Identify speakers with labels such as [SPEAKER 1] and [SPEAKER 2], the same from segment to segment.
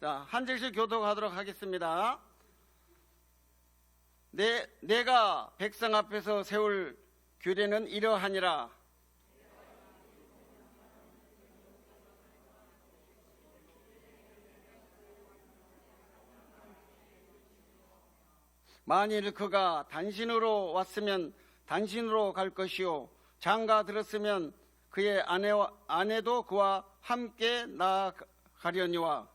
[SPEAKER 1] 자, 한 절씩 교독하도록 하겠습니다. 내가 백성 앞에서 세울 규례는 이러하니라. 만일 그가 단신으로 왔으면 단신으로 갈 것이요, 장가 들었으면 그의 아내도 그와 함께 나아가려니와.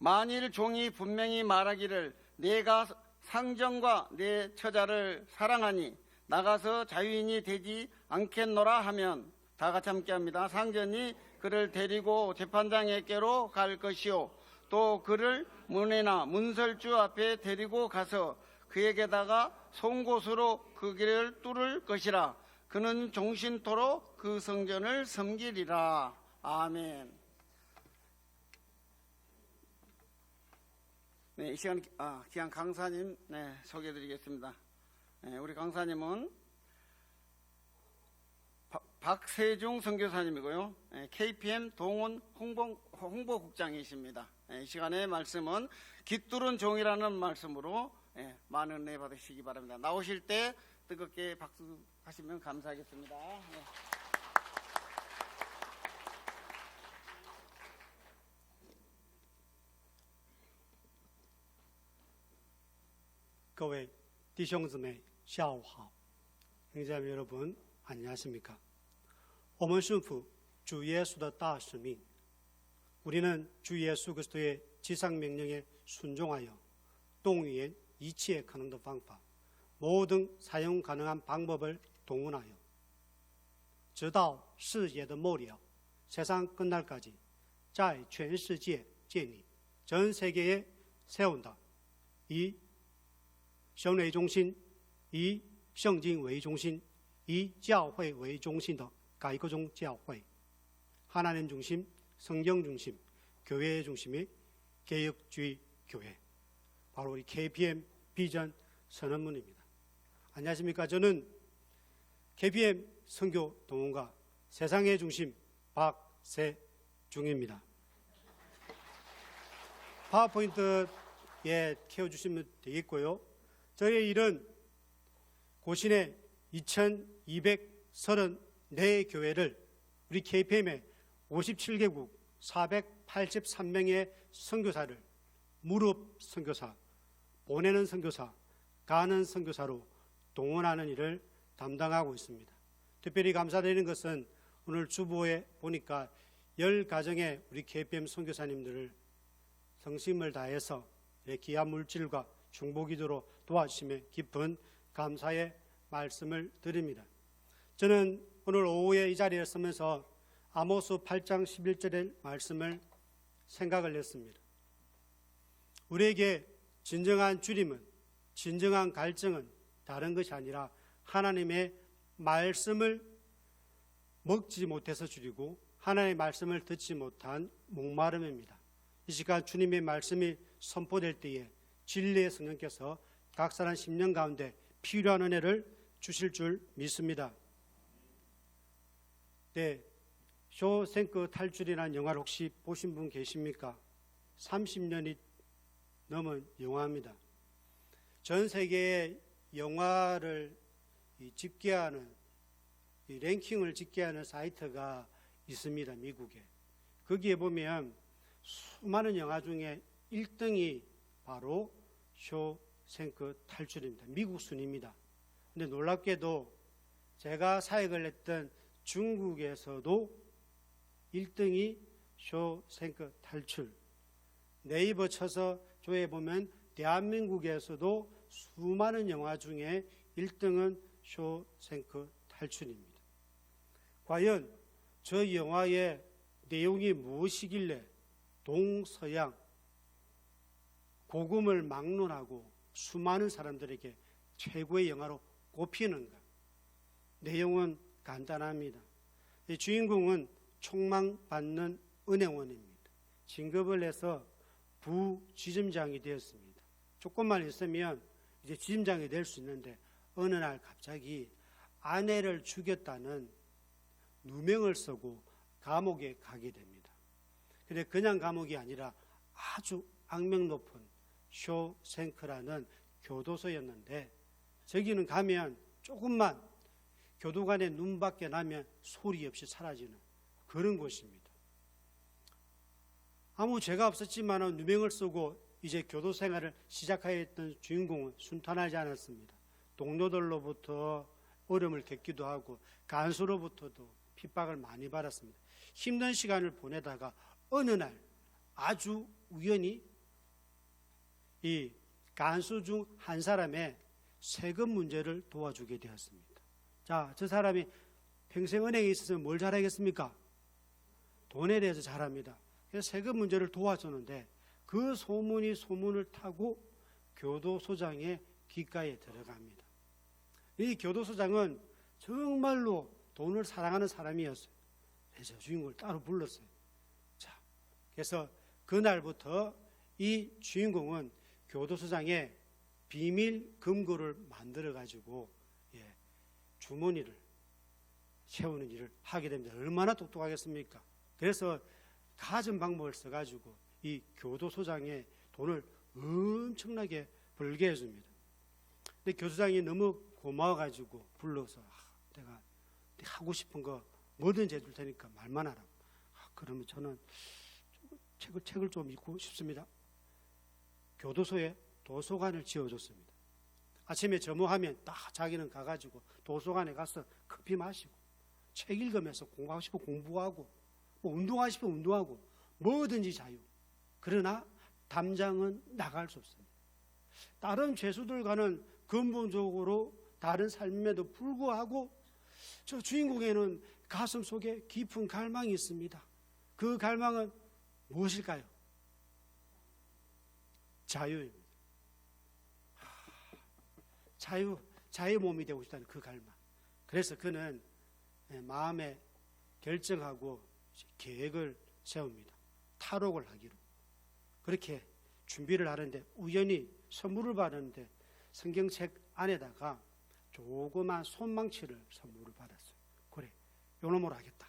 [SPEAKER 1] 만일 종이 분명히 말하기를 내가 상전과 내 처자를 사랑하니 나가서 자유인이 되지 않겠노라 하면, 다 같이 함께 합니다. 상전이 그를 데리고 재판장에게로 갈 것이요, 또 그를 문회나 문설주 앞에 데리고 가서 그에게다가 송곳으로 그 길을 뚫을 것이라. 그는 종신토록 그 성전을 섬기리라. 아멘. 네, 이 시간 귀한 강사님 소개해드리겠습니다. 우리 강사님은 박세중 선교사님이고요. KPM 동원 홍보국장이십니다. 이 시간의 말씀은 깃두른 종이라는 말씀으로 많은 은혜 받으시기 바랍니다. 나오실 때 뜨겁게 박수하시면 감사하겠습니다.
[SPEAKER 2] 各位弟兄姊妹下午好， 형제자매 여러분 안녕하십니까? 我们顺服주 예수의 大使命, 우리는 주 예수 그리스도의 지상명령에 순종하여 동의한 이치에 가능한 방법, 모든 사용 가능한 방법을 동원하여 直到世界的末了, 세상 끝날까지 在全世界建立, 전 세계에 세운다. 이神为中心, 이圣经为中心, 이教会为中心的改革中教会, 하나님 중심, 성경 중심, 교회 중심의 개혁주의 교회, 바로 우리 KPM 비전 선언문입니다. 안녕하십니까? 저는 KPM 선교 동원가 세상의 중심 박세중입니다. 파워포인트에 켜주시면 되겠고요. 저희의 일은 고신의 2234교회를 우리 KPM의 57개국 483명의 선교사를 무릎 선교사, 보내는 선교사, 가는 선교사로 동원하는 일을 담당하고 있습니다. 특별히 감사드리는 것은 오늘 주보에 보니까 10가정의 우리 KPM 선교사님들을 성심을 다해서 귀한 물질과 중보기도로 도와주심에 깊은 감사의 말씀을 드립니다. 저는 오늘 오후에 이 자리에 서면서 아모스 8장 11절의 말씀을 생각을 했습니다. 우리에게 진정한 주림은, 진정한 갈증은 다른 것이 아니라 하나님의 말씀을 먹지 못해서 줄이고 하나님의 말씀을 듣지 못한 목마름입니다. 이 시간 주님의 말씀이 선포될 때에 진리의 성령께서 각 사람 심령 가운데 필요한 은혜를 주실 줄 믿습니다. 네, 쇼생크 탈출이라는 영화를 혹시 보신 분 계십니까? 30년이 넘은 영화입니다. 전 세계의 영화를 집계하는, 랭킹을 집계하는 사이트가 있습니다. 미국에. 거기에 보면 수많은 영화 중에 1등이 바로 쇼생크 탈출입니다. 미국 순입니다. 근데 놀랍게도 제가 사역을 했던 중국에서도 1등이 쇼생크 탈출. 네이버 쳐서 조회해보면 대한민국에서도 수많은 영화 중에 1등은 쇼생크 탈출입니다. 과연 저 영화의 내용이 무엇이길래 동서양 복음을 막론하고 수많은 사람들에게 최고의 영화로 꼽히는가? 내용은 간단합니다. 이 주인공은 촉망받는 은행원입니다. 진급을 해서 부지점장이 되었습니다. 조금만 있으면 이제 지점장이 될 수 있는데 어느 날 갑자기 아내를 죽였다는 누명을 쓰고 감옥에 가게 됩니다. 근데 그냥 감옥이 아니라 아주 악명 높은 쇼생크라는 교도소였는데 저기는 가면 조금만 교도관의 눈 밖에 나면 소리 없이 사라지는 그런 곳입니다. 아무 죄가 없었지만 누명을 쓰고 이제 교도 생활을 시작하였던 주인공은 순탄하지 않았습니다. 동료들로부터 어려움을 겪기도 하고 간수로부터도 핍박을 많이 받았습니다. 힘든 시간을 보내다가 어느 날 아주 우연히 이 간수 중 한 사람의 세금 문제를 도와주게 되었습니다. 자, 저 사람이 평생 은행에 있었으면 뭘 잘하겠습니까? 돈에 대해서 잘합니다. 그래서 세금 문제를 도와줬는데 그 소문이 소문을 타고 교도소장의 귓가에 들어갑니다. 이 교도소장은 정말로 돈을 사랑하는 사람이었어요. 그래서 주인공을 따로 불렀어요. 자, 그래서 그날부터 이 주인공은 교도소장의 비밀 금고를 만들어 가지고 주머니를 채우는 일을 하게 됩니다. 얼마나 똑똑하겠습니까? 그래서 가진 방법을 써가지고 이 교도소장의 돈을 엄청나게 벌게 해줍니다. 근데 교도소장이 너무 고마워가지고 불러서 내가 하고 싶은 거 뭐든지 해줄 테니까 말만 하라. 그러면 저는 책을 좀 읽고 싶습니다. 교도소에 도서관을 지어줬습니다. 아침에 점호하면 딱 자기는 가가지고 도서관에 가서 커피 마시고 책 읽으면서 공부하고 싶으면 공부하고 뭐 운동하고 싶으면 운동하고 뭐든지 자유. 그러나 담장은 나갈 수 없습니다. 다른 죄수들과는 근본적으로 다른 삶임에도 불구하고 저 주인공에는 가슴 속에 깊은 갈망이 있습니다. 그 갈망은 무엇일까요? 자유입니다. 자유 몸이 되고 싶다는 그 갈망. 그래서 그는 마음에 결정하고 계획을 세웁니다. 탈옥을 하기로. 그렇게 준비를 하는데 우연히 선물을 받았는데 성경책 안에다가 조그만 손망치를 선물을 받았어요. 그래, 요 놈으로 하겠다.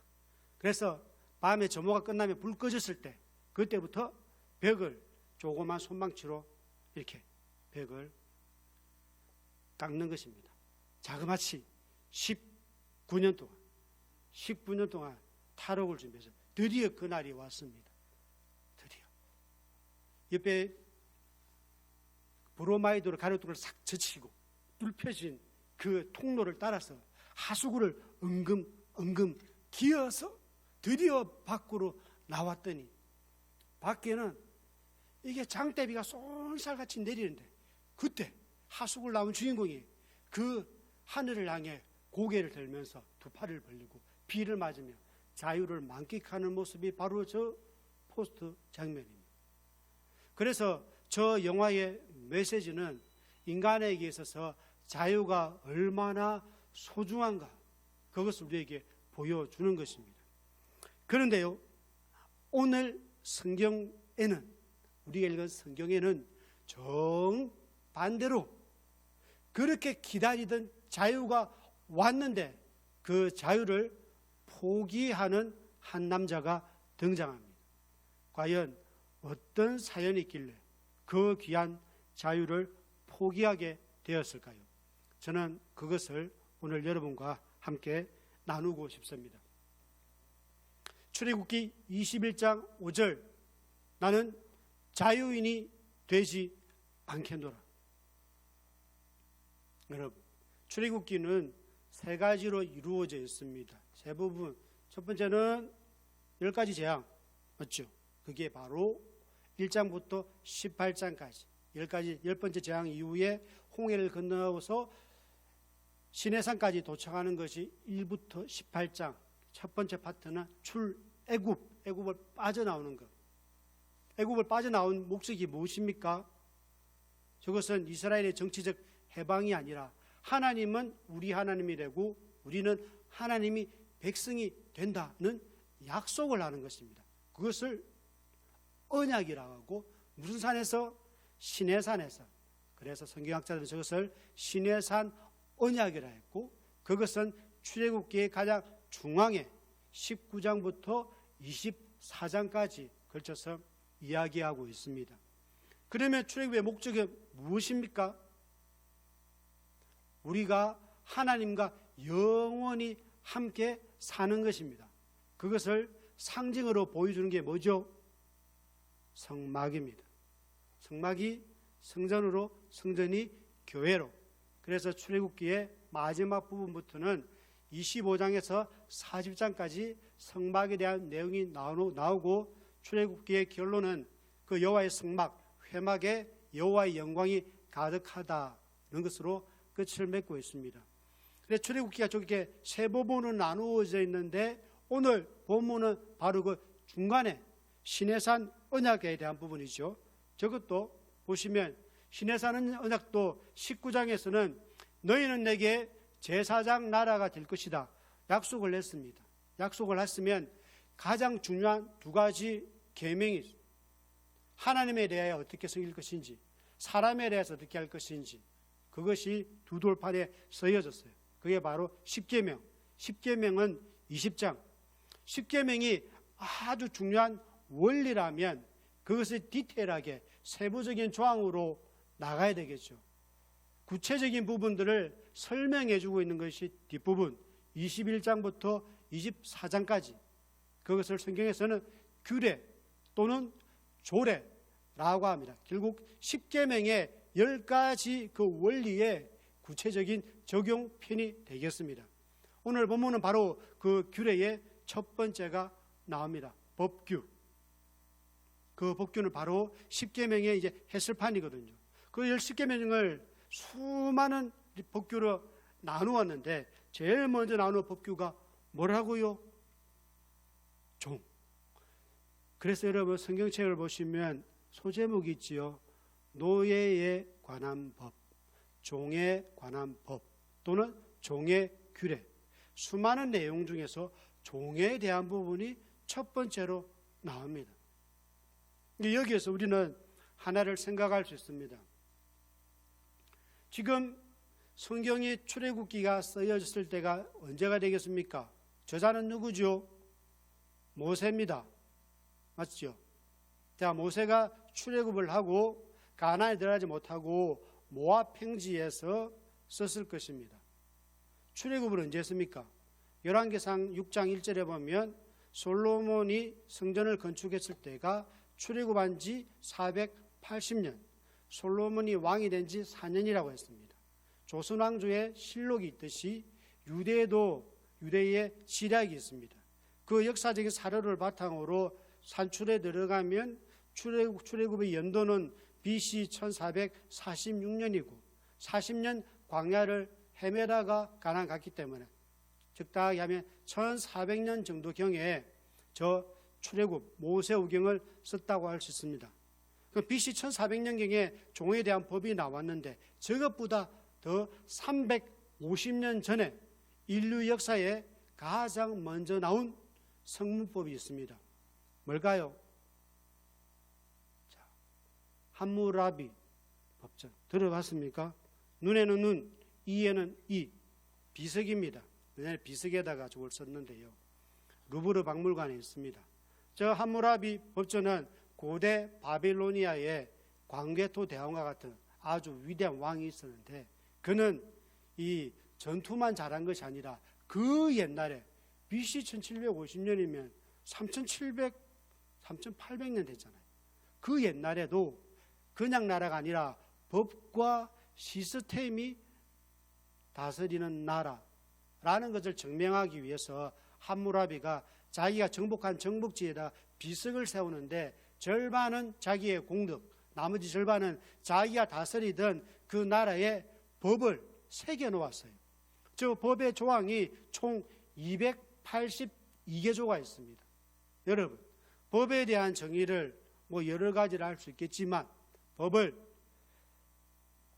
[SPEAKER 2] 그래서 밤에 점호가 끝나면 불 꺼졌을 때 그때부터 벽을 조그만 손망치로 이렇게 벽을 닦는 것입니다. 자그마치 19년 동안 탈옥을 준비해서 드디어 그날이 왔습니다. 드디어 옆에 브로마이드로 가로등을 싹 젖히고 뚫혀진 그 통로를 따라서 하수구를 엉금 기어서 드디어 밖으로 나왔더니 밖에는 이게 장대비가 쏜살같이 내리는데 그때 하수구를 나온 주인공이 그 하늘을 향해 고개를 들면서 두 팔을 벌리고 비를 맞으며 자유를 만끽하는 모습이 바로 저 포스트 장면입니다. 그래서 저 영화의 메시지는 인간에게 있어서 자유가 얼마나 소중한가 그것을 우리에게 보여주는 것입니다. 그런데요, 오늘 성경에는 우리가 읽은 성경에는 정반대로 그렇게 기다리던 자유가 왔는데 그 자유를 포기하는 한 남자가 등장합니다. 과연 어떤 사연이 있길래 그 귀한 자유를 포기하게 되었을까요? 저는 그것을 오늘 여러분과 함께 나누고 싶습니다. 출애굽기 21장 5절 나는 자유인이 되지 않겠노라. 여러분, 출애굽기는 세 가지로 이루어져 있습니다. 대부분 첫 번째는 10가지 재앙 맞죠? 그게 바로 1장부터 18장까지 10번째 재앙 이후에 홍해를 건너서 시내산까지 도착하는 것이 1부터 18장 첫 번째 파트는 애굽을 빠져나오는 것. 애굽을 빠져나온 목적이 무엇입니까? 저것은 이스라엘의 정치적 해방이 아니라 하나님은 우리 하나님이 되고 우리는 하나님이 백성이 된다는 약속을 하는 것입니다. 그것을 언약이라고 하고 무슨 산에서? 시내산에서 그래서 성경학자들은 저것을 신의 산 언약이라 했고, 그것은 출애굽기의 가장 중앙에 19장부터 24장까지 걸쳐서 이야기하고 있습니다. 그러면 출애굽의 목적이 무엇입니까? 우리가 하나님과 영원히 함께 사는 것입니다. 그것을 상징으로 보여주는 게 뭐죠? 성막입니다. 성막이 성전으로, 성전이 교회로. 그래서 출애굽기의 마지막 부분부터는 25장에서 40장까지 성막에 대한 내용이 나오고, 출애굽기의 결론은 그 여호와의 성막, 회막에 여호와의 영광이 가득하다는 것으로 끝을 맺고 있습니다. 그래서 출애굽기가 저렇게 세 부분으로 나누어져 있는데, 오늘 본문은 바로 그 중간에 시내산 언약에 대한 부분이죠. 저것도 보시면 시내산 언약도 19장에서는 너희는 내게 제사장 나라가 될 것이다 약속을 했습니다. 약속을 했으면 가장 중요한 두 가지 계명이 있습니다. 하나님에 대하여 어떻게 섬길 것인지, 사람에 대해서 어떻게 할 것인지, 그것이 두 돌판에 쓰여졌어요. 그게 바로 십계명. 십계명은 20장. 십계명이 아주 중요한 원리라면 그것을 디테일하게 세부적인 조항으로 나가야 되겠죠. 구체적인 부분들을 설명해 주고 있는 것이 뒷부분 21장부터 24장까지. 그것을 성경에서는 규례 또는 조례라고 합니다. 결국 십계명의 10가지 그 원리의 구체적인 적용편이 되겠습니다. 오늘 본문은 바로 그 규례의 첫 번째가 나옵니다. 법규. 그 법규는 바로 십계명의 이제 해설판이거든요. 그 십계명을 수많은 법규로 나누었는데 제일 먼저 나누는 법규가 뭐라고요? 종. 그래서 여러분 성경책을 보시면 소제목이 있지요. 노예에 관한 법, 종에 관한 법 또는 종의 규례. 수많은 내용 중에서 종에 대한 부분이 첫 번째로 나옵니다. 여기에서 우리는 하나를 생각할 수 있습니다. 지금 성경이 출애굽기가 쓰여졌을 때가 언제가 되겠습니까? 저자는 누구죠? 모세입니다. 맞죠? 자, 모세가 출애굽을 하고 가나안에 들어가지 못하고 모압 평지에서 썼을 것입니다. 출애굽을 언제 했습니까? 열왕기상 6장 1절에 보면 솔로몬이 성전을 건축했을 때가 출애굽한 지 480년, 솔로몬이 왕이 된 지 4년이라고 했습니다. 조선왕조의 실록이 있듯이 유대의 지략이 있습니다. 그 역사적인 사료를 바탕으로 산출에 들어가면 출애굽의 연도는 BC 1446년이고 40년 광야를 헤매다가 가나안 갔기 때문에 적당하게 하면 1400년 정도경에 저 출애굽 모세오경을 썼다고 할 수 있습니다. 그 BC 1400년경에 종에 대한 법이 나왔는데 저것보다 더 350년 전에 인류 역사에 가장 먼저 나온 성문법이 있습니다. 뭘까요? 자, 함무라비 법전 들어봤습니까? 눈에는 눈, 이에는 이, 비석입니다. 옛날에 비석에다가 저걸 썼는데요. 루브르 박물관에 있습니다. 저 함무라비 법전은 고대 바빌로니아의 광개토 대왕과 같은 아주 위대한 왕이 있었는데 그는 이 전투만 잘한 것이 아니라 그 옛날에 BC 1750년이면 3800년 됐잖아요. 그 옛날에도 그냥 나라가 아니라 법과 시스템이 다스리는 나라라는 것을 증명하기 위해서 함무라비가 자기가 정복한 정복지에다 비석을 세우는데 절반은 자기의 공덕, 나머지 절반은 자기가 다스리던 그 나라의 법을 새겨놓았어요. 저 법의 조항이 총 282개조가 있습니다. 여러분, 법에 대한 정의를 여러 가지를 할 수 있겠지만 법을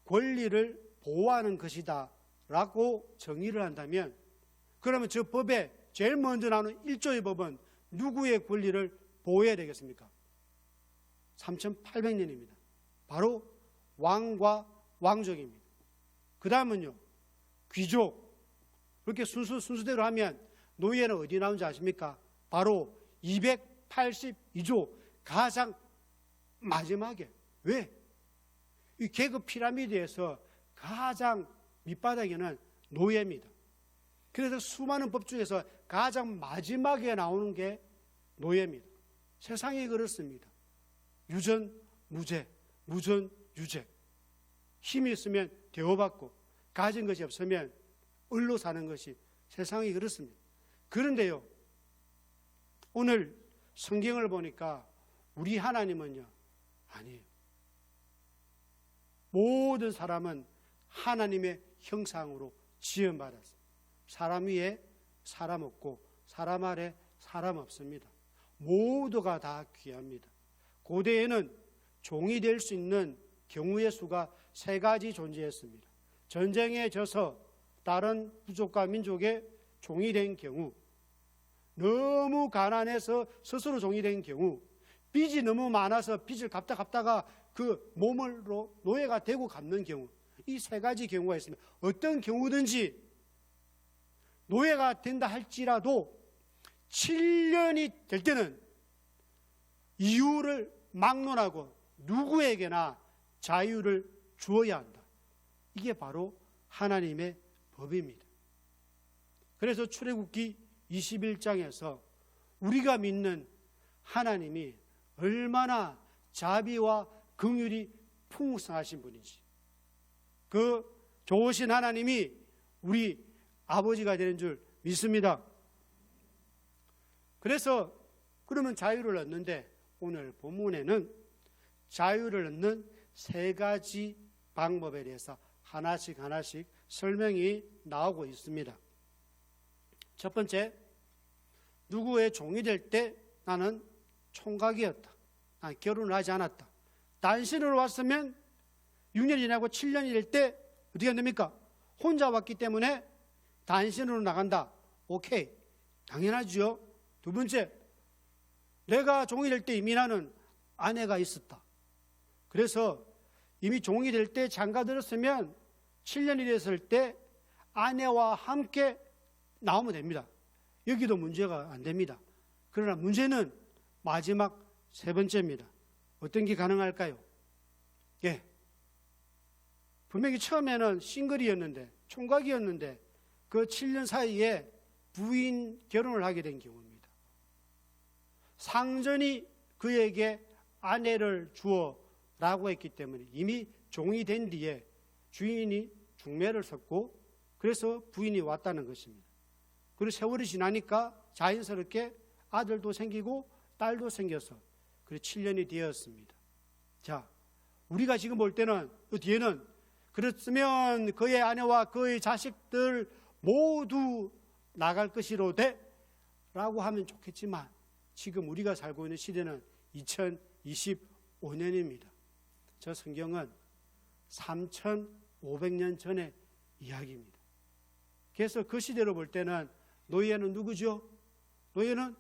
[SPEAKER 2] 권리를 보호하는 것이다 라고 정의를 한다면 그러면 저 법에 제일 먼저 나오는 1조의 법은 누구의 권리를 보호해야 되겠습니까? 3800년입니다. 바로 왕과 왕족입니다. 그 다음은요, 귀족. 그렇게 순수대로 하면 노예는 어디 나온지 아십니까? 바로 282조 가장 마지막에. 왜? 이 계급 피라미드에서 가장 밑바닥에는 노예입니다. 그래서 수많은 법 중에서 가장 마지막에 나오는 게 노예입니다. 세상이 그렇습니다. 유전, 무죄, 무전, 유죄. 힘이 있으면 대우받고 가진 것이 없으면 을로 사는 것이 세상이 그렇습니다. 그런데요, 오늘 성경을 보니까 우리 하나님은요, 아니에요. 모든 사람은 하나님의 형상으로 지음받았어요. 사람 위에 사람 없고 사람 아래 사람 없습니다. 모두가 다 귀합니다. 고대에는 종이 될 수 있는 경우의 수가 3가지 존재했습니다. 전쟁에 져서 다른 부족과 민족의 종이 된 경우, 너무 가난해서 스스로 종이 된 경우, 빚이 너무 많아서 빚을 갚다가 그 몸으로 노예가 되고 갚는 경우, 이 3가지 경우가 있습니다. 어떤 경우든지 노예가 된다 할지라도 7년이 될 때는 이유를 막론하고 누구에게나 자유를 주어야 한다. 이게 바로 하나님의 법입니다. 그래서 출애굽기 21장에서 우리가 믿는 하나님이 얼마나 자비와 긍휼이 풍성하신 분인지, 그 좋으신 하나님이 우리 아버지가 되는 줄 믿습니다. 그래서 그러면 자유를 얻는데 오늘 본문에는 자유를 얻는 3가지 방법에 대해서 하나씩 설명이 나오고 있습니다. 첫 번째, 누구의 종이 될 때 나는 총각이었다. 난 결혼을 하지 않았다. 단신으로 왔으면 6년이 지나고 7년이 될 때 어떻게 됩니까? 혼자 왔기 때문에 단신으로 나간다. 오케이, 당연하죠. 두 번째, 내가 종이 될 때 이미 나는 아내가 있었다. 그래서 이미 종이 될 때 장가들었으면 7년이 됐을 때 아내와 함께 나오면 됩니다. 여기도 문제가 안 됩니다. 그러나 문제는 마지막 3번째입니다. 어떤 게 가능할까요? 예, 분명히 처음에는 싱글이었는데, 총각이었는데 그 7년 사이에 부인 결혼을 하게 된 경우입니다. 상전이 그에게 아내를 주어라고 했기 때문에 이미 종이 된 뒤에 주인이 중매를 섰고, 그래서 부인이 왔다는 것입니다. 그리고 세월이 지나니까 자연스럽게 아들도 생기고 딸도 생겨서 그리고 7년이 되었습니다. 자, 우리가 지금 볼 때는 그 뒤에는 그렇으면 그의 아내와 그의 자식들 모두 나갈 것이로되 라고 하면 좋겠지만, 지금 우리가 살고 있는 시대는 2025년입니다. 저 성경은 3,500년 전의 이야기입니다. 그래서 그 시대로 볼 때는 노예는 누구죠? 노예는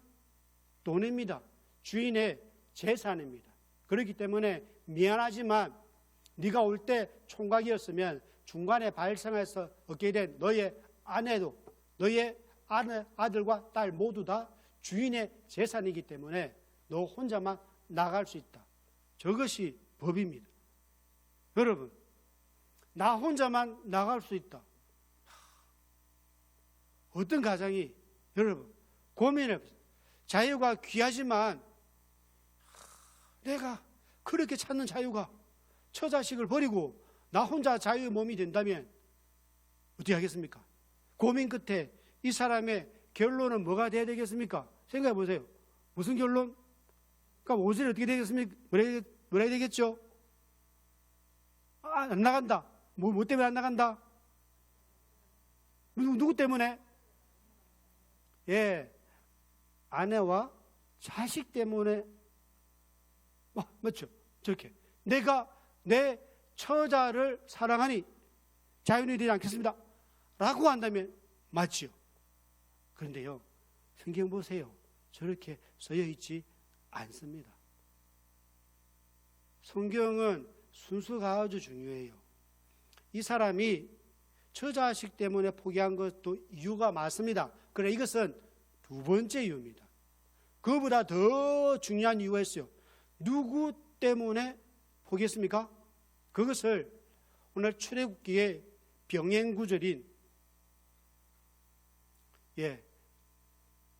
[SPEAKER 2] 돈입니다. 주인의 재산입니다. 그렇기 때문에 미안하지만 네가 올 때 총각이었으면 중간에 발생해서 얻게 된 너의 아내도, 너의 아들과 딸 모두 다 주인의 재산이기 때문에 너 혼자만 나갈 수 있다. 저것이 법입니다. 여러분, 나 혼자만 나갈 수 있다. 어떤 가정이, 여러분, 고민해보세요. 자유가 귀하지만 내가 그렇게 찾는 자유가 처자식을 버리고 나 혼자 자유의 몸이 된다면 어떻게 하겠습니까? 고민 끝에 이 사람의 결론은 뭐가 돼야 되겠습니까? 생각해 보세요. 무슨 결론? 그러니까 오전에 어떻게 되겠습니까? 뭐라 해야 되겠죠? 안 나간다. 뭐 때문에 안 나간다? 누구 때문에? 예, 아내와 자식 때문에. 맞죠? 저렇게 내가 내 처자를 사랑하니 자유는 되지 않겠습니다 라고 한다면 맞지요. 그런데요, 성경 보세요. 저렇게 써여 있지 않습니다. 성경은 순서가 아주 중요해요. 이 사람이 처자식 때문에 포기한 것도 이유가 맞습니다. 그래, 이것은 두 번째 이유입니다. 그보다 더 중요한 이유가 있어요. 누구 때문에 포기했습니까? 그것을 오늘 출애굽기의 병행 구절인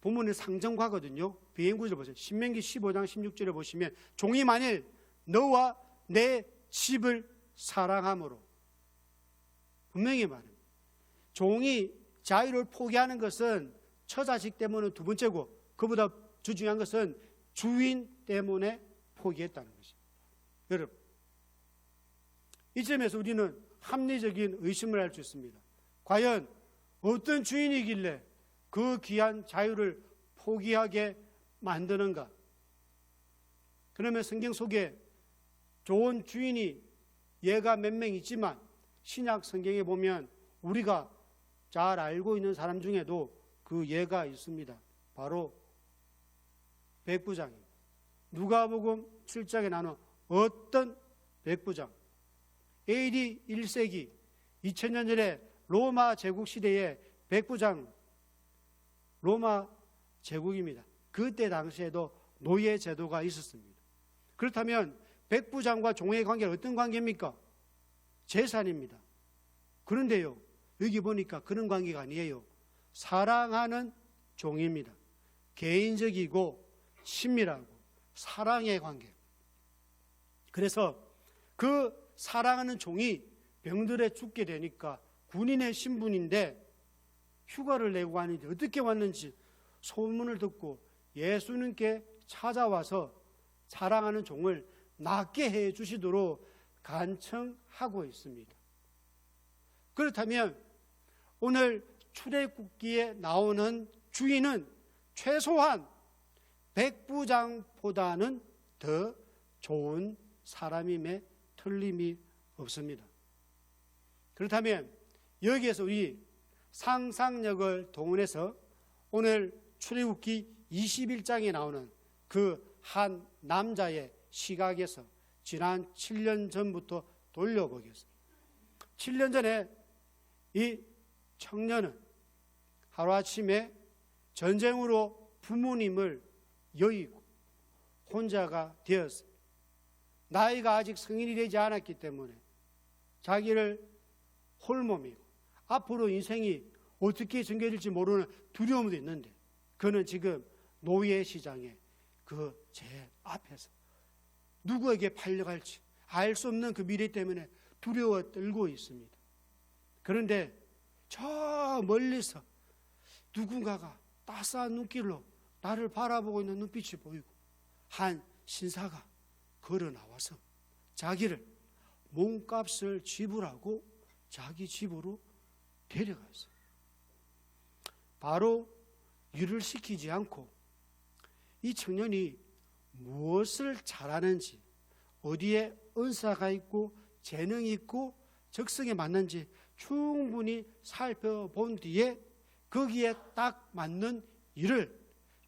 [SPEAKER 2] 본문의 상정과거든요. 병행 구절 보세요. 신명기 15장 16절에 보시면 종이 만일 너와 내 집을 사랑함으로, 분명히 말합니다. 종이 자유를 포기하는 것은 처자식 때문에 두 번째고, 그보다 더 중요한 것은 주인 때문에 포기했다는 것입니다. 여러분, 이 점에서 우리는 합리적인 의심을 할 수 있습니다. 과연 어떤 주인이길래 그 귀한 자유를 포기하게 만드는가? 그러면 성경 속에 좋은 주인이 예가 몇 명 있지만 신약 성경에 보면 우리가 잘 알고 있는 사람 중에도 그 예가 있습니다. 바로 백부장입니다. 누가복음 7장에 나오는 어떤 백부장, AD 1세기 2000년 전에 로마 제국 시대의 백부장, 로마 제국입니다. 그때 당시에도 노예 제도가 있었습니다. 그렇다면 백부장과 종의 관계는 어떤 관계입니까? 재산입니다. 그런데요, 여기 보니까 그런 관계가 아니에요. 사랑하는 종입니다. 개인적이고 친밀하고 사랑의 관계. 그래서 그 사랑하는 종이 병들에 죽게 되니까 군인의 신분인데 휴가를 내고 왔는지 어떻게 왔는지 소문을 듣고 예수님께 찾아와서 사랑하는 종을 낫게 해 주시도록 간청하고 있습니다. 그렇다면 오늘 출애굽기에 나오는 주인은 최소한 백부장보다는 더 좋은 사람임에 틀림이 없습니다. 그렇다면 여기에서 우리 상상력을 동원해서 오늘 출애굽기 21장에 나오는 그 한 남자의 시각에서 지난 7년 전부터 돌려보겠습니다. 7년 전에 이 청년은 하루아침에 전쟁으로 부모님을 여의고 혼자가 되었습니다. 나이가 아직 성인이 되지 않았기 때문에 자기를 홀몸이고 앞으로 인생이 어떻게 전개될지 모르는 두려움도 있는데 그는 지금 노예 시장에 그 제 앞에서 누구에게 팔려갈지 알 수 없는 그 미래 때문에 두려워 떨고 있습니다. 그런데 저 멀리서 누군가가 따스한 눈길로 나를 바라보고 있는 눈빛이 보이고 한 신사가 걸어 나와서 자기를 몸값을 지불하고 자기 집으로 데려갔어요. 바로 일을 시키지 않고 이 청년이 무엇을 잘하는지, 어디에 은사가 있고 재능이 있고 적성에 맞는지 충분히 살펴본 뒤에 거기에 딱 맞는 일을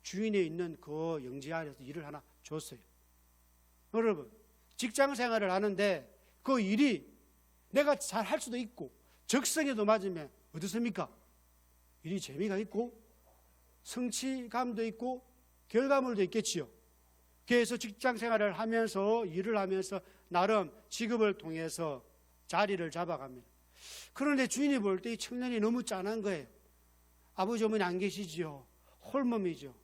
[SPEAKER 2] 주인에 있는 그 영지 아래에서 일을 하나 줬어요. 여러분, 직장 생활을 하는데 그 일이 내가 잘 할 수도 있고 적성에도 맞으면 어떻습니까? 일이 재미가 있고 성취감도 있고 결과물도 있겠지요. 그래서 직장 생활을 하면서 일을 하면서 나름 직업을 통해서 자리를 잡아갑니다. 그런데 주인이 볼 때 이 청년이 너무 짠한 거예요. 아버지 어머니 안 계시지요. 홀몸이죠.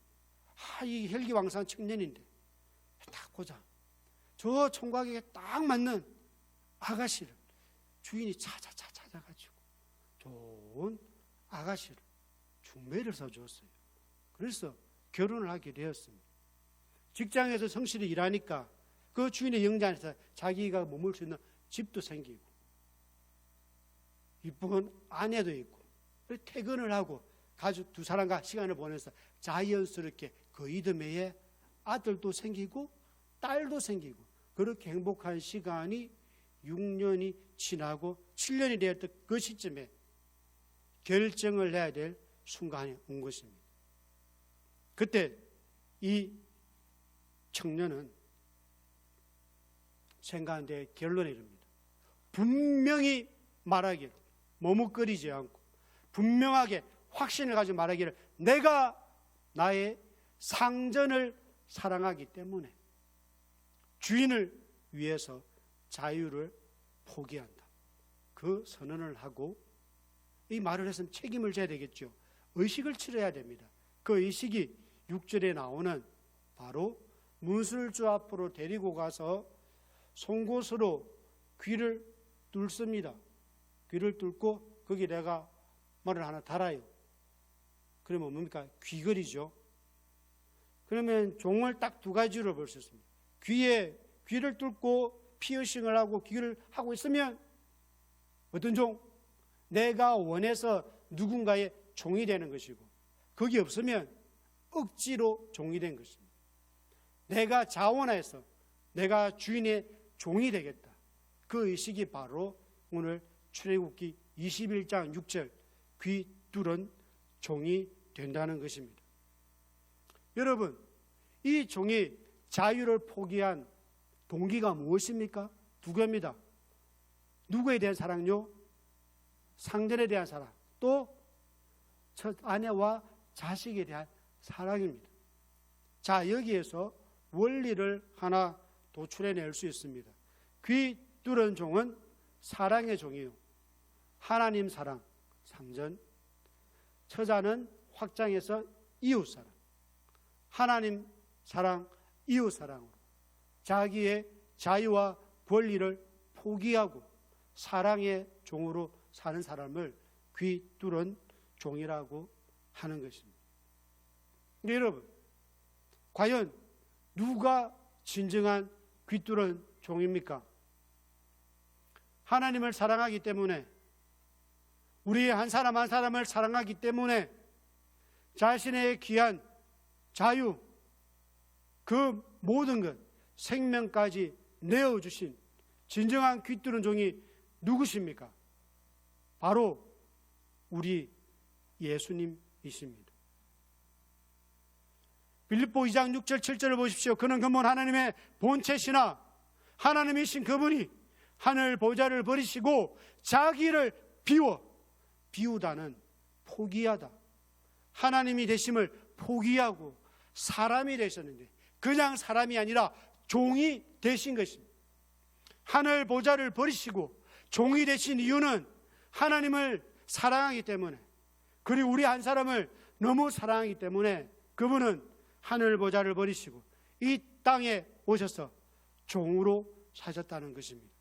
[SPEAKER 2] 이 혈기왕성한 청년인데 딱 보자. 저 총각에게 딱 맞는 아가씨를 주인이 찾아가지고 좋은 아가씨를 중매를 서주었어요. 그래서 결혼을 하게 되었습니다. 직장에서 성실히 일하니까 그 주인의 영지 안에서 자기가 머물 수 있는 집도 생기고 이쁜 아내도 있고 퇴근을 하고 가족 두 사람과 시간을 보내서 자연스럽게 그 이듬해에 아들도 생기고 딸도 생기고 그렇게 행복한 시간이 6년이 지나고 7년이 되었던 그 시점에 결정을 해야 될 순간이 온 것입니다. 그때 이 청년은 생각한 데 결론에 이릅니다. 분명히 말하기를, 머뭇거리지 않고 분명하게 확신을 가지고 말하기를, 내가 나의 상전을 사랑하기 때문에 주인을 위해서 자유를 포기한다. 그 선언을 하고, 이 말을 했으면 책임을 져야 되겠죠. 의식을 치러야 됩니다. 그 의식이 6절에 나오는 바로 문술주 앞으로 데리고 가서 송곳으로 귀를 뚫습니다. 귀를 뚫고 거기 내가 말을 하나 달아요. 그러면 뭡니까? 귀걸이죠. 그러면 종을 딱 두 가지로 볼 수 있습니다. 귀를 뚫고 피어싱을 하고 귀를 하고 있으면 어떤 종? 내가 원해서 누군가의 종이 되는 것이고, 거기 없으면 억지로 종이 된 것입니다. 내가 자원해서 내가 주인의 종이 되겠다. 그 의식이 바로 오늘 출애굽기 21장 6절 귀 뚫은 종이 된다는 것입니다. 여러분, 이 종이 자유를 포기한 동기가 무엇입니까? 두 개입니다. 누구에 대한 사랑요? 상전에 대한 사랑, 또 첫 아내와 자식에 대한 사랑입니다. 자, 여기에서 원리를 하나 도출해낼 수 있습니다. 귀 뚫은 종은 사랑의 종이요, 하나님 사랑, 상전. 처자는 확장해서 이웃 사랑, 하나님 사랑, 이웃 사랑으로 자기의 자유와 권리를 포기하고 사랑의 종으로 사는 사람을 귀 뚫은 종이라고 하는 것입니다. 근데 여러분, 과연 누가 진정한 귀 뚫은 종입니까? 하나님을 사랑하기 때문에, 우리 한 사람 한 사람을 사랑하기 때문에 자신의 귀한 자유, 그 모든 것, 생명까지 내어주신 진정한 귀 뚫은 종이 누구십니까? 바로 우리 예수님이십니다. 빌립보 2장 6절 7절을 보십시오. 그는 근본 하나님의 본체시나 하나님이신 그분이 하늘 보좌를 버리시고 자기를 비우다는 포기하다, 하나님이 되심을 포기하고 사람이 되셨는데, 그냥 사람이 아니라 종이 되신 것입니다. 하늘 보좌를 버리시고 종이 되신 이유는 하나님을 사랑하기 때문에, 그리고 우리 한 사람을 너무 사랑하기 때문에 그분은 하늘 보좌를 버리시고 이 땅에 오셔서 종으로 사셨다는 것입니다.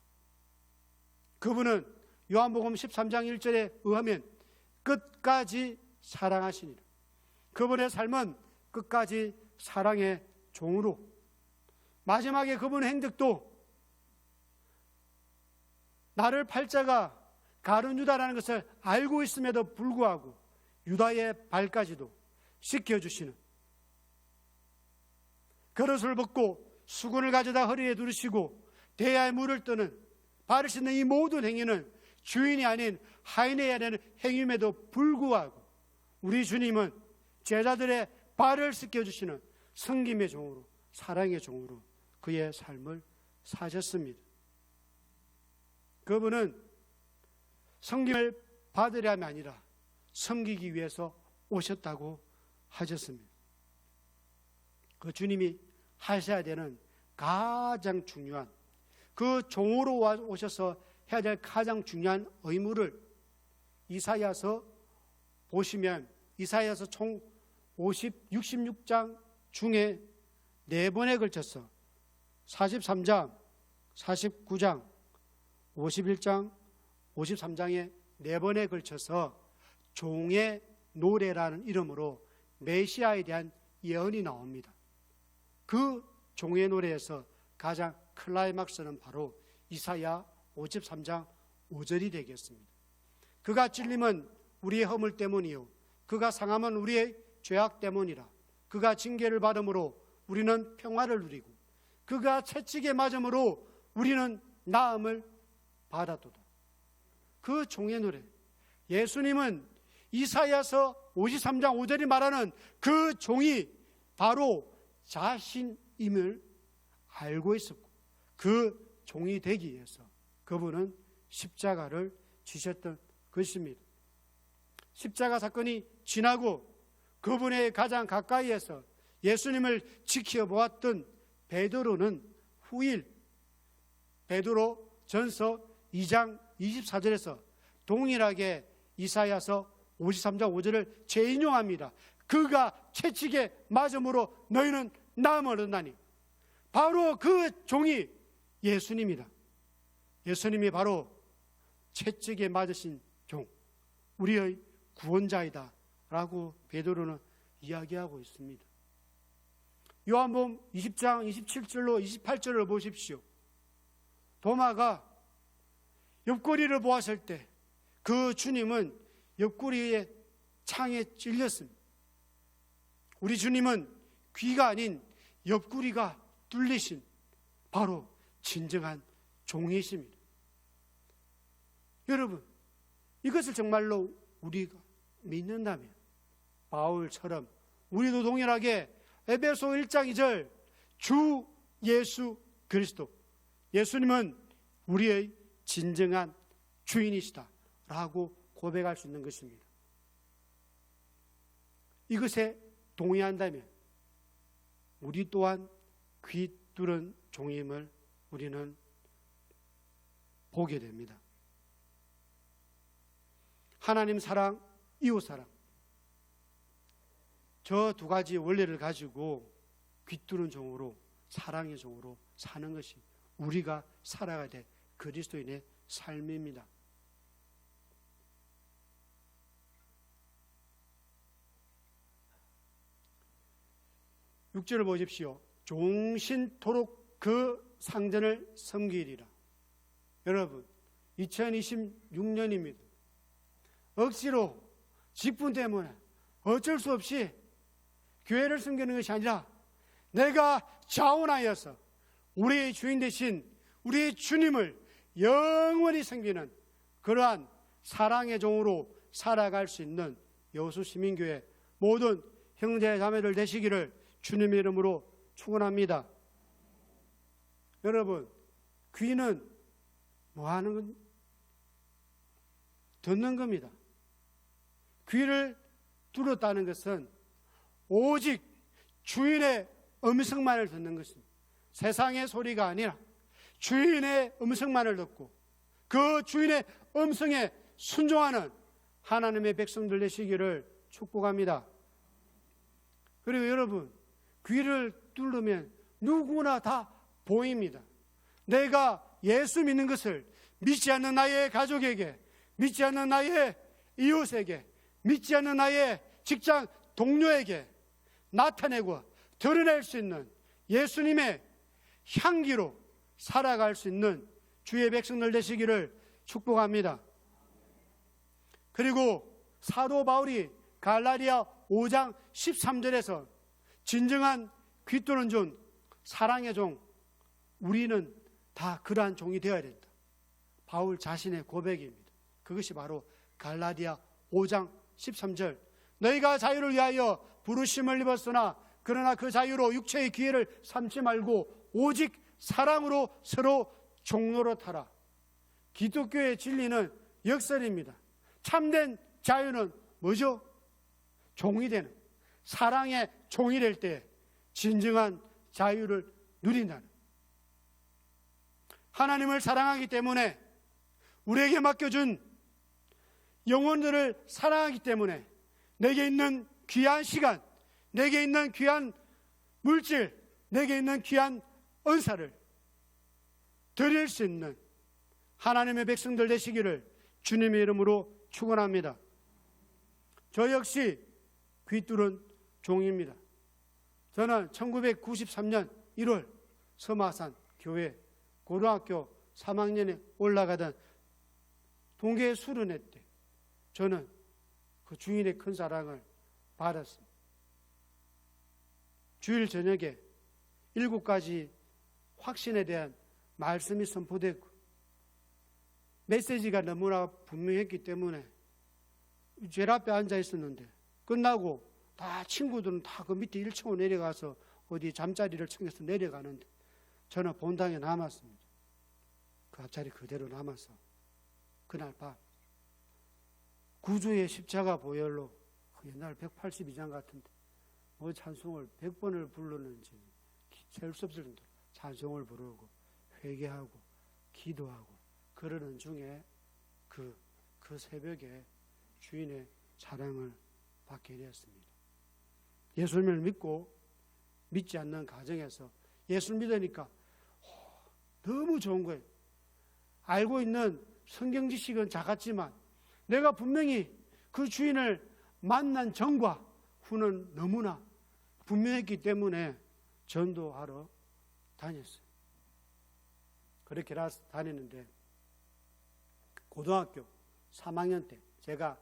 [SPEAKER 2] 그분은 요한복음 13장 1절에 의하면 끝까지 사랑하시니라. 그분의 삶은 끝까지 사랑의 종으로, 마지막에 그분의 행적도 나를 팔자가 가룟 유다라는 것을 알고 있음에도 불구하고 유다의 발까지도 씻겨주시는, 겉옷을 벗고 수건을 가져다 허리에 두르시고 대야에 물을 뜨는, 발을 씻는 이 모든 행위는 주인이 아닌 하인해야 되는 행위임에도 불구하고 우리 주님은 제자들의 발을 씻겨주시는 섬김의 종으로, 사랑의 종으로 그의 삶을 사셨습니다. 그분은 섬김을 받으려 함이 아니라 섬기기 위해서 오셨다고 하셨습니다. 그 주님이 하셔야 되는 가장 중요한, 그 종으로 오셔서 해야 될 가장 중요한 의무를 이사야서 보시면, 이사야서 총 66장 중에 4번에 걸쳐서 43장, 49장, 51장, 53장에 4번에 걸쳐서 종의 노래라는 이름으로 메시아에 대한 예언이 나옵니다. 그 종의 노래에서 가장 클라이막스는 바로 이사야 53장 5절이 되겠습니다. 그가 찔림은 우리의 허물 때문이요 그가 상함은 우리의 죄악 때문이라. 그가 징계를 받음으로 우리는 평화를 누리고 그가 채찍에 맞음으로 우리는 나음을 받았도다. 그 종의 노래, 예수님은 이사야서 53장 5절이 말하는 그 종이 바로 자신임을 알고 있었고, 그 종이 되기 위해서 그분은 십자가를 지셨던 것입니다. 십자가 사건이 지나고 그분의 가장 가까이에서 예수님을 지켜보았던 베드로는 후일 베드로 전서 2장 24절에서 동일하게 이사야서 53장 5절을 재인용합니다. 그가 채찍에 맞음으로 너희는 나음을 얻나니. 바로 그 종이 예수님이다. 예수님이 바로 채찍에 맞으신 종, 우리의 구원자이다 라고 베드로는 이야기하고 있습니다. 요한복음 20장 27절로 28절을 보십시오. 도마가 옆구리를 보았을 때 그 주님은 옆구리의 창에 찔렸습니다. 우리 주님은 귀가 아닌 옆구리가 뚫리신 바로 진정한 종이십니다. 여러분, 이것을 정말로 우리가 믿는다면 바울처럼 우리도 동일하게 에베소 1장 2절 주 예수 그리스도, 예수님은 우리의 진정한 주인이시다 라고 고백할 수 있는 것입니다. 이것에 동의한다면 우리 또한 귀 뚫은 종임을 우리는 보게 됩니다. 하나님 사랑, 이웃 사랑, 저 두 가지 원리를 가지고 귀 뚫은 종으로, 사랑의 종으로 사는 것이 우리가 살아가야 될 그리스도인의 삶입니다. 6절을 보십시오. 종신토록 그 상전을 섬기리라. 여러분, 2026년입니다. 억지로 직분 때문에 어쩔 수 없이 교회를 섬기는 것이 아니라 내가 자원하여서 우리의 주인 되신 우리의 주님을 영원히 섬기는 그러한 사랑의 종으로 살아갈 수 있는 여수시민교회 모든 형제 자매들 되시기를 주님의 이름으로 축원합니다. 여러분, 귀는 뭐 하는 건? 듣는 겁니다. 귀를 뚫었다는 것은 오직 주인의 음성만을 듣는 것입니다. 세상의 소리가 아니라 주인의 음성만을 듣고 그 주인의 음성에 순종하는 하나님의 백성들 되시기를 축복합니다. 그리고 여러분, 귀를 뚫으면 누구나 다 보입니다. 내가 예수 믿는 것을 믿지 않는 나의 가족에게, 믿지 않는 나의 이웃에게, 믿지 않는 나의 직장 동료에게 나타내고 드러낼 수 있는 예수님의 향기로 살아갈 수 있는 주의 백성들 되시기를 축복합니다. 그리고 사도 바울이 갈라디아 5장 13절에서 진정한 귀 뚫은 종, 사랑의 종, 우리는 다 그러한 종이 되어야 된다. 바울 자신의 고백입니다. 그것이 바로 갈라디아 5장 13절. 너희가 자유를 위하여 부르심을 입었으나 그러나 그 자유로 육체의 기회를 삼지 말고 오직 사랑으로 서로 종노릇하라. 기독교의 진리는 역설입니다. 참된 자유는 뭐죠? 종이 되는, 사랑의 종이 될 때 진정한 자유를 누린다는. 하나님을 사랑하기 때문에 우리에게 맡겨준 영혼들을 사랑하기 때문에 내게 있는 귀한 시간, 내게 있는 귀한 물질, 내게 있는 귀한 은사를 드릴 수 있는 하나님의 백성들 되시기를 주님의 이름으로 축원합니다. 저 역시 귀 뚫은 종입니다. 저는 1993년 1월 서마산 교회 고등학교 3학년에 올라가던 동계 수련회 때 저는 그 주인의 큰 사랑을 받았습니다. 주일 저녁에 7가지 확신에 대한 말씀이 선포되고 메시지가 너무나 분명했기 때문에 제일 앞에 앉아 있었는데 끝나고 다 친구들은 다 그 밑에 1층으로 내려가서 어디 잠자리를 청해서 내려가는데 저는 본당에 남았습니다. 그 앞자리 그대로 남아서 그날 밤 구주의 십자가 보혈로 옛날 182장 같은데 뭐 찬송을 100번을 부르는지 셀 수 없을 정도로 찬송을 부르고 회개하고 기도하고 그러는 중에 그 새벽에 주인의 사랑을 받게 되었습니다. 예수님을 믿고 믿지 않는 가정에서 예수 믿으니까 너무 좋은 거예요. 알고 있는 성경 지식은 작았지만 내가 분명히 그 주인을 만난 전과 후는 너무나 분명했기 때문에 전도하러 다녔어요. 그렇게 다니는데 고등학교 3학년 때 제가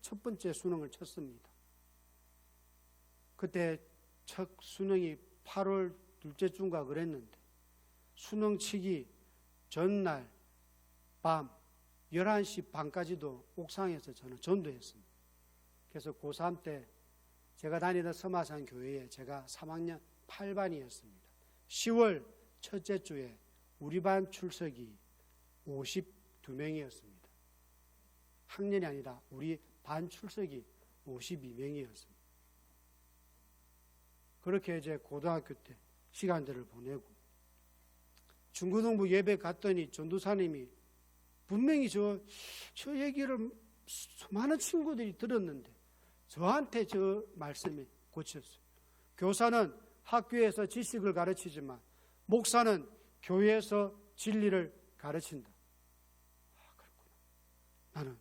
[SPEAKER 2] 첫 번째 수능을 쳤습니다. 그때 첫 수능이 8월 둘째 주인가 그랬는데 수능 치기 전날 밤 11시 반까지도 옥상에서 저는 전도했습니다. 그래서 고3 때 제가 다니던 서마산 교회에 제가 3학년 8반이었습니다. 10월 첫째 주에 우리 반 출석이 52명이었습니다. 학년이 아니라 우리 반 출석이 52명이었습니다. 그렇게 이제 고등학교 때 시간들을 보내고 중고등부 예배 갔더니 전도사님이 분명히 저 얘기를 많은 친구들이 들었는데 저한테 저 말씀이 꽂혔어요. 교사는 학교에서 지식을 가르치지만 목사는 교회에서 진리를 가르친다. 그렇구나. 나는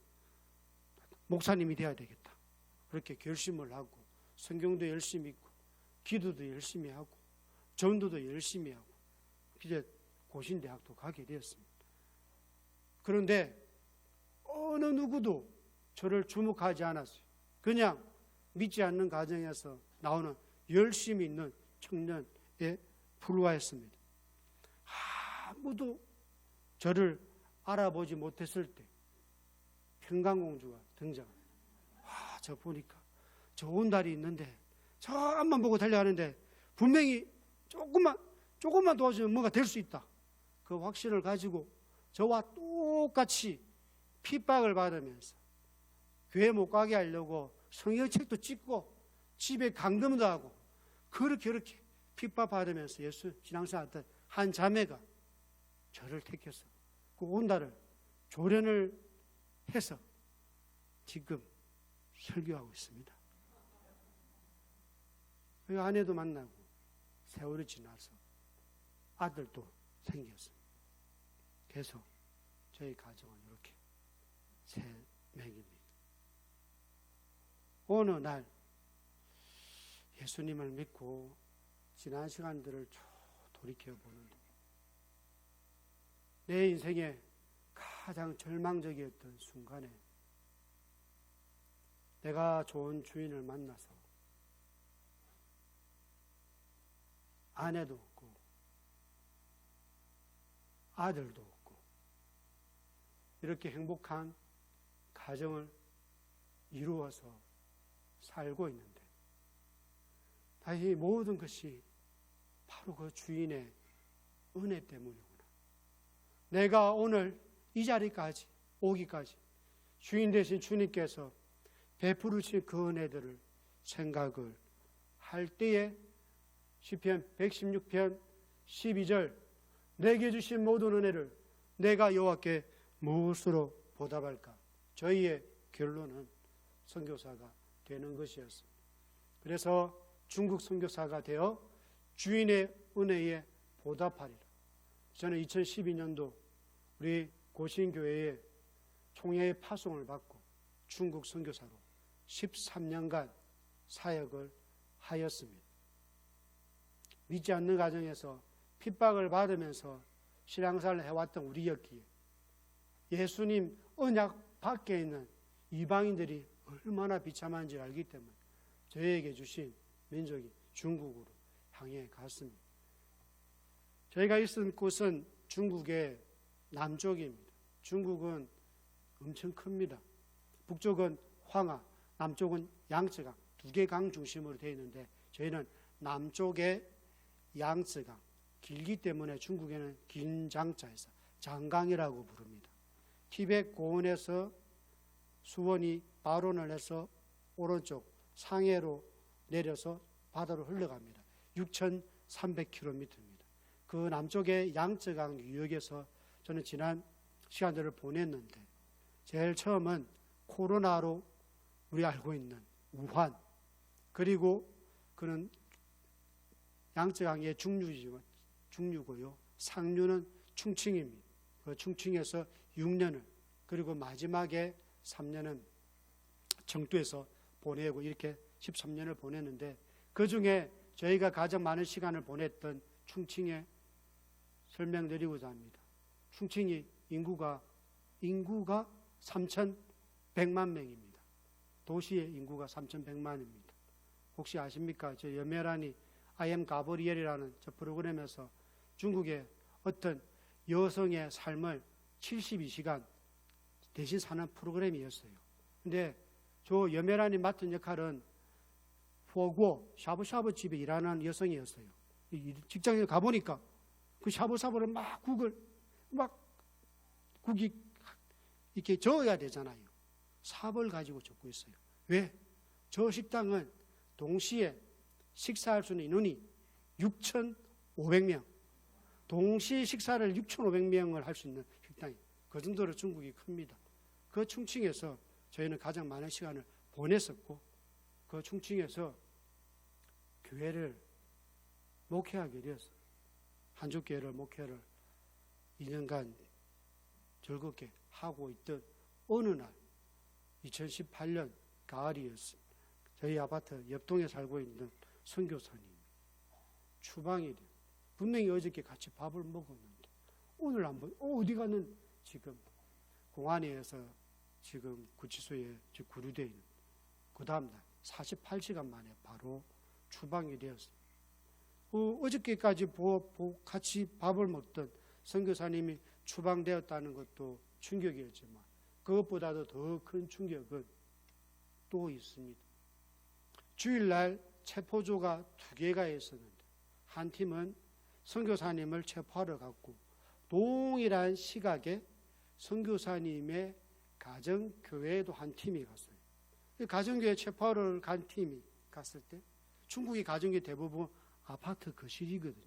[SPEAKER 2] 목사님이 돼야 되겠다. 그렇게 결심을 하고 성경도 열심히 읽고 기도도 열심히 하고 전도도 열심히 하고 이제 고신대학도 가게 되었습니다. 그런데 어느 누구도 저를 주목하지 않았어요. 그냥 믿지 않는 가정에서 나오는 열심히 있는 청년에 불과했습니다. 아무도 저를 알아보지 못했을 때 평강공주가 등장합니다. 저 보니까 좋은 달이 있는데 저 앞만 보고 달려가는데 분명히 조금만 도와주면 뭔가 될 수 있다. 그 확신을 가지고 저와 똑같이 핍박을 받으면서 교회 못 가게 하려고 성경책도 찍고 집에 감금도 하고 그렇게 핍박받으면서 예수 신앙생활 한 자매가 저를 택해서 그 온달을 조련을 해서 지금 설교하고 있습니다. 그 아내도 만나고 세월이 지나서 아들도 생겼습니다. 계속 저희 가정은 이렇게 3명입니다. 어느 날 예수님을 믿고 지난 시간들을 쭉 돌이켜보는데 내 인생에 가장 절망적이었던 순간에 내가 좋은 주인을 만나서 아내도 없고 아들도 없고 이렇게 행복한 가정을 이루어서 살고 있는데 다시 모든 것이 바로 그 주인의 은혜 때문이구나. 내가 오늘 이 자리까지 오기까지 주인 되신 주님께서 베푸르신 그 은혜들을 생각을 할 때에 시편 116편 12절 내게 주신 모든 은혜를 내가 여호와께 무엇으로 보답할까? 저희의 결론은 선교사가 되는 것이었습니다. 그래서 중국 선교사가 되어 주인의 은혜에 보답하리라. 저는 2012년도 우리 고신교회에 총회의 파송을 받고 중국 선교사로 13년간 사역을 하였습니다. 믿지 않는 가정에서 핍박을 받으면서 신앙생활을 해왔던 우리였기에 예수님 언약 밖에 있는 이방인들이 얼마나 비참한지 알기 때문에 저희에게 주신 민족이 중국으로 향해 갔습니다. 저희가 있은 곳은 중국의 남쪽입니다. 중국은 엄청 큽니다. 북쪽은 황하, 남쪽은 양쯔강, 2개 강 중심으로 되어 있는데 저희는 남쪽의 양쯔강, 길기 때문에 중국에는 긴 장자에서 장강이라고 부릅니다. 티벳 고원에서 수원이 발원을 해서 오른쪽 상해로 내려서 바다로 흘러갑니다. 6,300km입니다. 그 남쪽의 양쯔강 유역에서 저는 지난 시간들을 보냈는데 제일 처음은 코로나로 우리 알고 있는 우한, 그리고 그는 양쯔강의 중류고요. 상류는 충칭입니다. 그 충칭에서 6년을, 그리고 마지막에 3년은 청두에서 보내고 이렇게 13년을 보냈는데, 그 중에 저희가 가장 많은 시간을 보냈던 충칭에 설명드리고자 합니다. 충칭이 인구가 3,100만 명입니다. 도시의 인구가 3,100만입니다. 혹시 아십니까? 저 여메란이 I am 가브리엘이라는 저 프로그램에서 중국의 어떤 여성의 삶을 72시간 대신 사는 프로그램이었어요. 근데 저 여메란이 맡은 역할은 포고 샤브샤브 집에 일하는 여성이었어요. 직장에 가보니까 그 샤브샤브를 막 국이 이렇게 저어야 되잖아요. 삽을 가지고 젓고 있어요. 왜? 저 식당은 동시에 식사할 수 있는 인원이 6,500명. 동시에 식사를 6,500명을 할 수 있는 식당이에요. 그 정도로 중국이 큽니다. 그 충칭에서 저희는 가장 많은 시간을 보냈었고, 그 충칭에서 교회를 목회하게 되었어요. 한족교회를 목회를 2년간 즐겁게 하고 있던 어느 날 2018년 가을이었습니다. 저희 아파트 옆동에 살고 있는 선교사님 추방이 돼요. 분명히 어저께 같이 밥을 먹었는데 오늘 한번 어디 가는, 지금 공안위에서 지금 구치소에 구류되어 있는, 그 다음날 48시간 만에 바로 추방이 되었습니다. 어저께까지 같이 밥을 먹던 선교사님이 추방되었다는 것도 충격이었지만 그것보다도 더 큰 충격은 또 있습니다. 주일날 체포조가 2개가 있었는데 한 팀은 선교사님을 체포하러 갔고, 동일한 시각에 선교사님의 가정교회에도 한 팀이 갔어요. 가정교회 체포하러 간 팀이 갔을 때 중국의 가정교회 대부분 아파트 거실이거든요.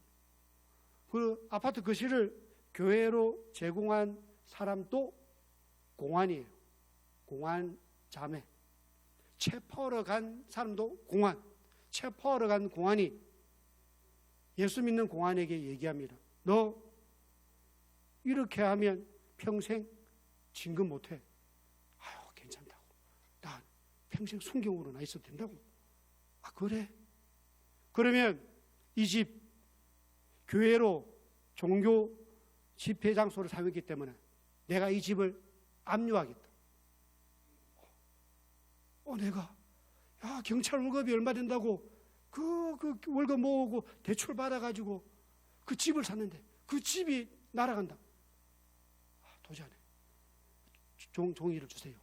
[SPEAKER 2] 그 아파트 거실을 교회로 제공한 사람도 공안이에요. 공안 자매. 체포하러 간 사람도 공안. 체포하러 간 공안이 예수 믿는 공안에게 얘기합니다. 너 이렇게 하면 평생 진급 못해. 아유, 괜찮다고. 나 평생 순경으로 나 있어도 된다고. 아, 그래? 그러면 이 집 교회로 종교 집회 장소를 사용했기 때문에 내가 이 집을 압류하겠다. 내가 경찰 월급이 얼마 된다고 그 월급 모으고 대출 받아가지고 그 집을 샀는데 그 집이 날아간다. 도저히 안 해. 종이를 주세요.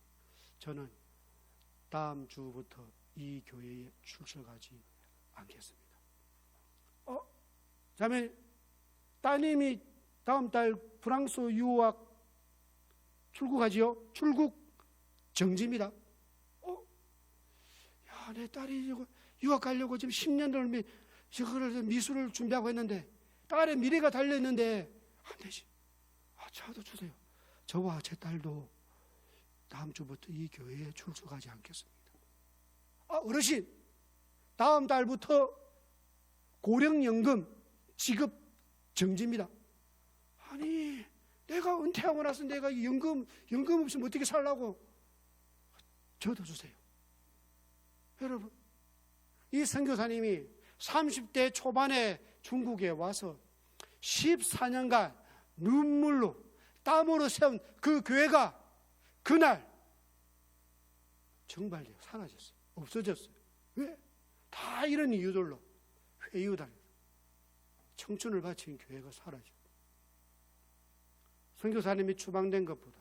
[SPEAKER 2] 저는 다음 주부터 이 교회에 출석하지 않겠습니다. 자매, 따님이 다음 달 프랑스 유학 출국하지요? 출국 정지입니다. 내 딸이 유학 가려고 지금 10년 넘게 미술을 준비하고 했는데 딸의 미래가 달려있는데 안 되지. 저도 주세요. 저와 제 딸도 다음 주부터 이 교회에 출석하지 않겠습니다. 어르신, 다음 달부터 고령연금 지급 정지입니다. 아니, 내가 은퇴하고 나서 내가 연금 없으면 어떻게 살라고? 저도 주세요. 여러분, 이 선교사님이 30대 초반에 중국에 와서 14년간 눈물로 땀으로 세운 그 교회가 그날 정발되어 사라졌어요. 없어졌어요. 왜? 다 이런 이유들로 회유당 청춘을 바친 교회가 사라져. 선교사님이 추방된 것보다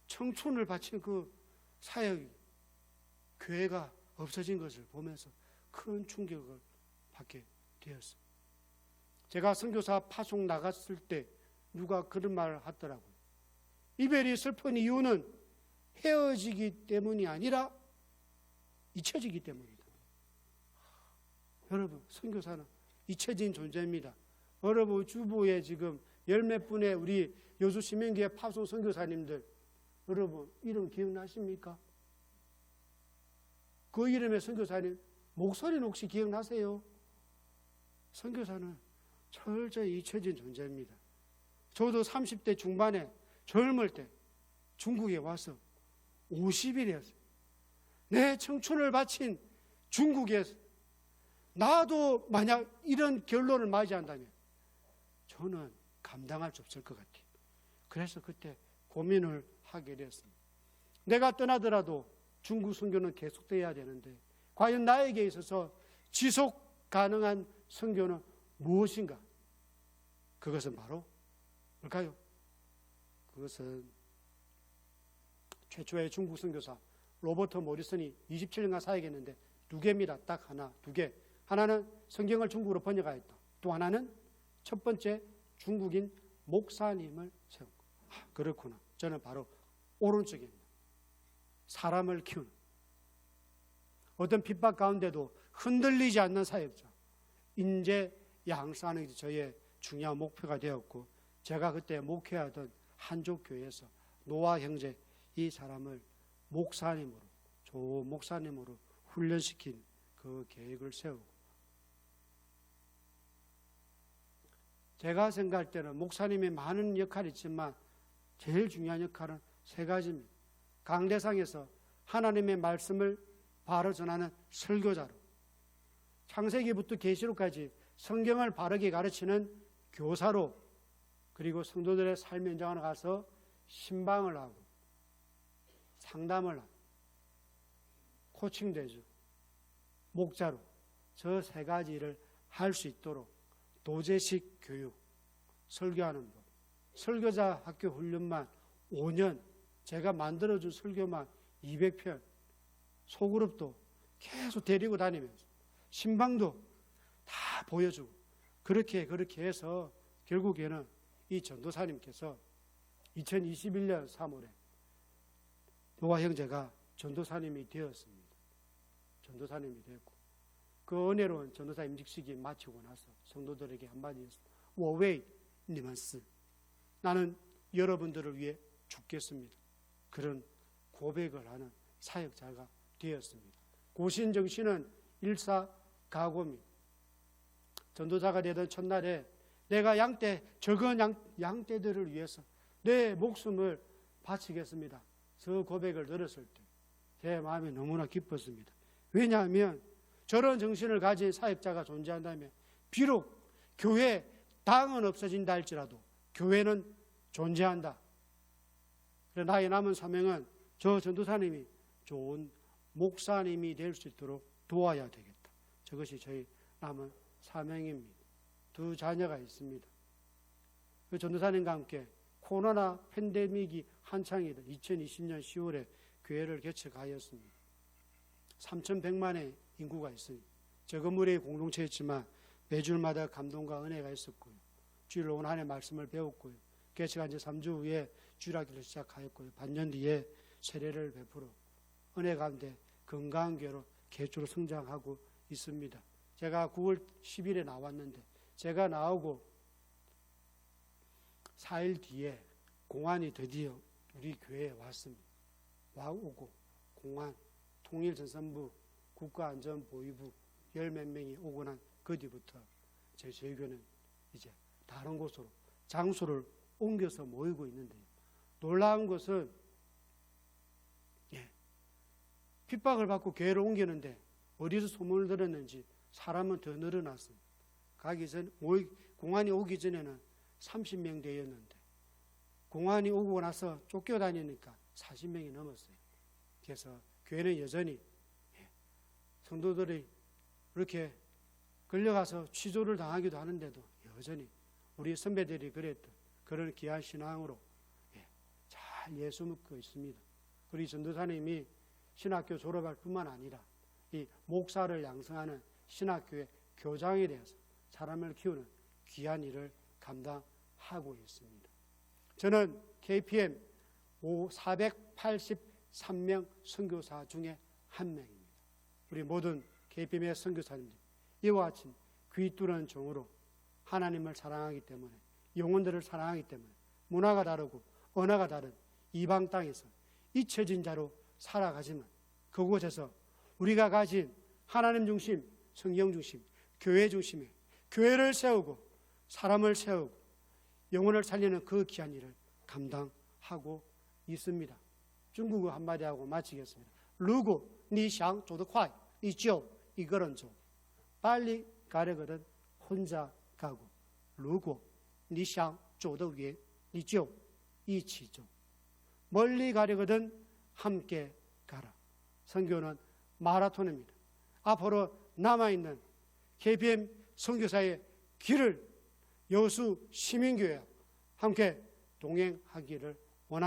[SPEAKER 2] 청춘을 바친 그 사역이, 교회가 없어진 것을 보면서 큰 충격을 받게 되었어요. 제가 선교사 파송 나갔을 때 누가 그런 말을 하더라고요. 이별이 슬픈 이유는 헤어지기 때문이 아니라 잊혀지기 때문이다. 여러분, 선교사는 잊혀진 존재입니다. 여러분 주부에 지금 열 몇 분의 우리 여수 시민교회 파송 선교사님들, 여러분 이름 기억나십니까? 그 이름의 선교사님 목소리는 혹시 기억나세요? 선교사는 철저히 잊혀진 존재입니다. 저도 30대 중반에 젊을 때 중국에 와서 50일이었어요. 내 청춘을 바친 중국에서 나도 만약 이런 결론을 맞이한다면 저는 감당할 수 없을 것 같아요. 그래서 그때 고민을 하게 됐습니다. 내가 떠나더라도 중국 선교는 계속돼야 되는데 과연 나에게 있어서 지속 가능한 선교는 무엇인가? 그것은 바로 뭘까요? 그것은 최초의 중국 선교사 로버트 모리슨이 27년간 사역했는데 두 개입니다. 딱 하나, 두 개. 하나는 성경을 중국어로 번역하였다. 또 하나는 첫 번째 중국인 목사님을 세운 것. 그렇구나. 저는 바로 오른쪽입니다. 사람을 키우는, 어떤 핍박 가운데도 흔들리지 않는 사역자, 인재 양산이 저의 중요한 목표가 되었고, 제가 그때 목회하던 한족교회에서 노아 형제 이 사람을 목사님으로, 좋은 목사님으로 훈련시킨 그 계획을 세우고, 제가 생각할 때는 목사님의 많은 역할이 있지만 제일 중요한 역할은 세 가지입니다. 강대상에서 하나님의 말씀을 바로 전하는 설교자로, 창세기부터 계시록까지 성경을 바르게 가르치는 교사로, 그리고 성도들의 삶 현장에 가서 신방을 하고 상담을 하고 코칭되죠. 목자로 저 세 가지를 할 수 있도록 도제식 교육, 설교하는 법, 설교자 학교 훈련만 5년, 제가 만들어준 설교만 200편, 소그룹도 계속 데리고 다니면서 신방도 다 보여주고 그렇게 해서 결국에는 이 전도사님께서 2021년 3월에 노아 형제가 전도사님이 되었습니다. 전도사님이 되었고 그 은혜로운 전도사 임직 시기 마치고 나서 성도들에게 한마디 했습니다. 我为你们死. 나는 여러분들을 위해 죽겠습니다. 그런 고백을 하는 사역자가 되었습니다. 고신정신은 일사가고입니다. 전도자가 되던 첫날에 내가 적은 양떼들을 위해서 내 목숨을 바치겠습니다. 그 고백을 들었을 때 제 마음이 너무나 기뻤습니다. 왜냐하면 저런 정신을 가진 사역자가 존재한다면 비록 교회 당은 없어진다 할지라도 교회는 존재한다. 그래서 나의 남은 사명은 저 전도사님이 좋은 목사님이 될 수 있도록 도와야 되겠다. 저것이 저희 남은 사명입니다. 두 자녀가 있습니다. 그 전도사님과 함께 코로나 팬데믹이 한창이던 2020년 10월에 교회를 개척하였습니다. 3,100만의 인구가 있으니 적은 무리의 공동체였지만 매주마다 감동과 은혜가 있었고요. 주일 오늘 한 해 말씀을 배웠고요. 개척한 지 3주 후에 주일학교를 시작하였고요. 반년 뒤에 세례를 베풀어 은혜 가운데 건강한 교회로 계속적으로 성장하고 있습니다. 제가 9월 10일에 나왔는데 제가 나오고 4일 뒤에 공안이 드디어 우리 교회에 왔습니다. 오고 공안, 통일전선부, 국가안전보위부 열 몇 명이 오고 난 그 뒤부터 저희 교회는 이제 다른 곳으로 장소를 옮겨서 모이고 있는데요. 놀라운 것은 핍박을 받고 교회를 옮기는데 어디서 소문을 들었는지 사람은 더 늘어났습니다. 공안이 오기 전에는 30명 되었는데 공안이 오고 나서 쫓겨다니니까 40명이 넘었어요. 그래서 교회는 여전히 성도들이 이렇게 끌려가서 취조를 당하기도 하는데도 여전히 우리 선배들이 그랬던 그런 귀한 신앙으로 잘 예수 믿고 있습니다. 우리 전도사님이 신학교 졸업할 뿐만 아니라 이 목사를 양성하는 신학교의 교장이 되어서 사람을 키우는 귀한 일을 감당하고 있습니다. 저는 KPM 3명 선교사 중에 한 명입니다. 우리 모든 KPM의 선교사님들, 이와 같이 귀 뚫은 종으로 하나님을 사랑하기 때문에, 영혼들을 사랑하기 때문에, 문화가 다르고 언어가 다른 이방 땅에서 잊혀진 자로 살아가지만, 그곳에서 우리가 가진 하나님 중심, 성경 중심, 교회 중심에 교회를 세우고 사람을 세우고 영혼을 살리는 그 귀한 일을 감당하고 있습니다. 중국어 한마디 하고 마치겠습니다. 如果你想走得快，你就一个人走。 빨리 가려거든 혼자 가고, 如果你想走得远，你就一起走。 멀리 가려거든 함께 가라. 선교는 마라톤입니다. 앞으로 남아있는 KPM 선교사의 길을 여수 시민교회와 함께 동행하기를 원합니다.